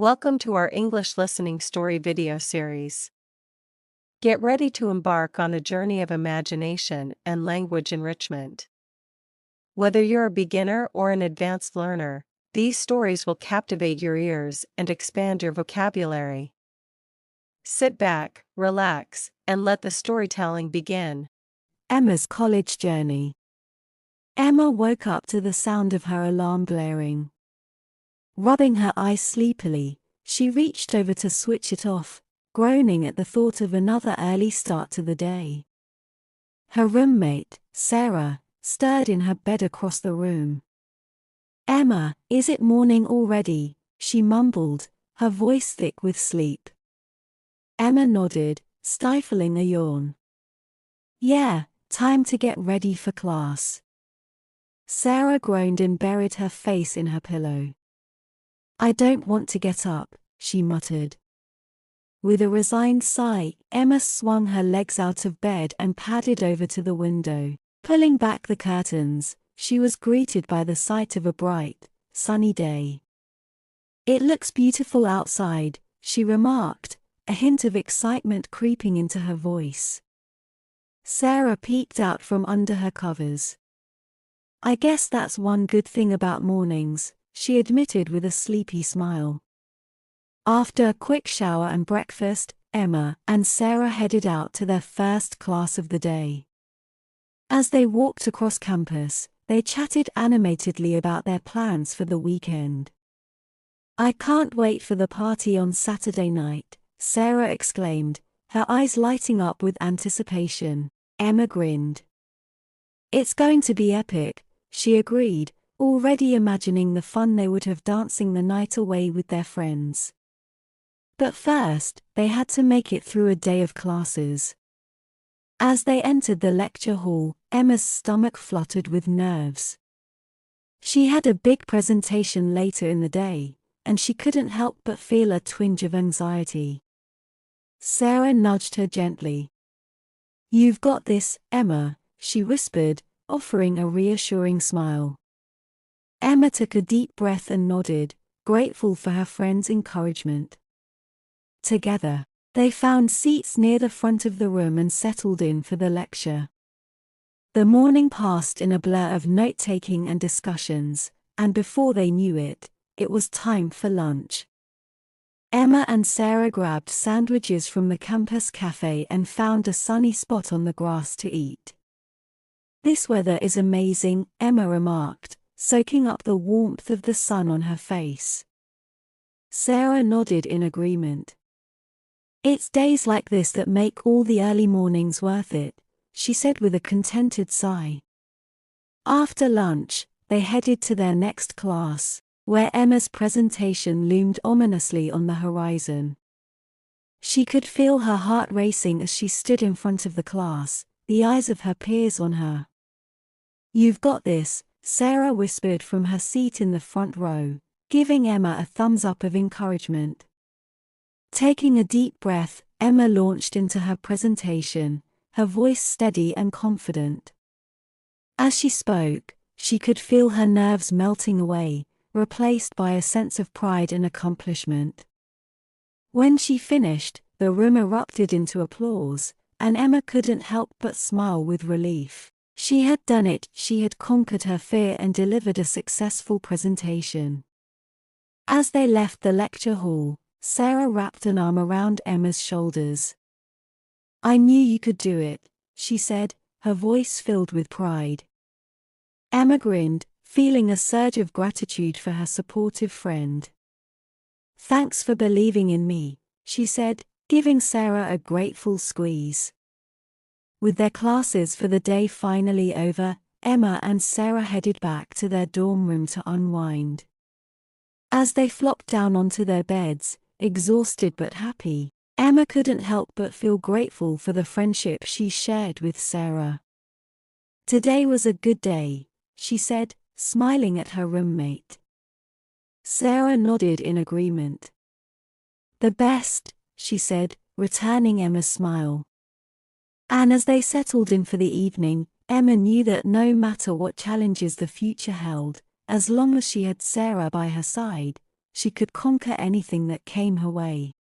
Welcome to our English listening story video series. Get ready to embark on a journey of imagination and language enrichment. Whether you're a beginner or an advanced learner, these stories will captivate your ears and expand your vocabulary. Sit back, relax, and let the storytelling begin. Emma's college journey. Emma woke up to the sound of her alarm blaring. Rubbing her eyes sleepily, she reached over to switch it off, groaning at the thought of another early start to the day. Her roommate, Sarah, stirred in her bed across the room. "Emma, is it morning already?" she mumbled, her voice thick with sleep. Emma nodded, stifling a yawn. "Yeah, time to get ready for class." Sarah groaned and buried her face in her pillow. "I don't want to get up," she muttered. With a resigned sigh, Emma swung her legs out of bed and padded over to the window. Pulling back the curtains, she was greeted by the sight of a bright, sunny day. "It looks beautiful outside," she remarked, a hint of excitement creeping into her voice. Sarah peeked out from under her covers. "I guess that's one good thing about mornings," she admitted with a sleepy smile. After a quick shower and breakfast, Emma and Sarah headed out to their first class of the day. As they walked across campus, they chatted animatedly about their plans for the weekend. "I can't wait for the party on Saturday night," Sarah exclaimed, her eyes lighting up with anticipation. Emma grinned. "It's going to be epic," she agreed, already imagining the fun they would have dancing the night away with their friends. But first, they had to make it through a day of classes. As they entered the lecture hall, Emma's stomach fluttered with nerves. She had a big presentation later in the day, and she couldn't help but feel a twinge of anxiety. Sarah nudged her gently. "You've got this, Emma," she whispered, offering a reassuring smile. Emma took a deep breath and nodded, grateful for her friend's encouragement. Together, they found seats near the front of the room and settled in for the lecture. The morning passed in a blur of note-taking and discussions, and before they knew it, it was time for lunch. Emma and Sarah grabbed sandwiches from the campus cafe and found a sunny spot on the grass to eat. "This weather is amazing," Emma remarked, soaking up the warmth of the sun on her face. Sarah nodded in agreement. "It's days like this that make all the early mornings worth it," she said with a contented sigh. After lunch, they headed to their next class, where Emma's presentation loomed ominously on the horizon. She could feel her heart racing as she stood in front of the class, the eyes of her peers on her. "You've got this," Sarah whispered from her seat in the front row, giving Emma a thumbs up of encouragement. Taking a deep breath, Emma launched into her presentation, her voice steady and confident. As she spoke, she could feel her nerves melting away, replaced by a sense of pride and accomplishment. When she finished, the room erupted into applause, and Emma couldn't help but smile with relief. She had done it, she had conquered her fear and delivered a successful presentation. As they left the lecture hall, Sarah wrapped an arm around Emma's shoulders. "I knew you could do it," she said, her voice filled with pride. Emma grinned, feeling a surge of gratitude for her supportive friend. "Thanks for believing in me," she said, giving Sarah a grateful squeeze. With their classes for the day finally over, Emma and Sarah headed back to their dorm room to unwind. As they flopped down onto their beds, exhausted but happy, Emma couldn't help but feel grateful for the friendship she shared with Sarah. "Today was a good day," she said, smiling at her roommate. Sarah nodded in agreement. "The best," she said, returning Emma's smile. And as they settled in for the evening, Emma knew that no matter what challenges the future held, as long as she had Sarah by her side, she could conquer anything that came her way.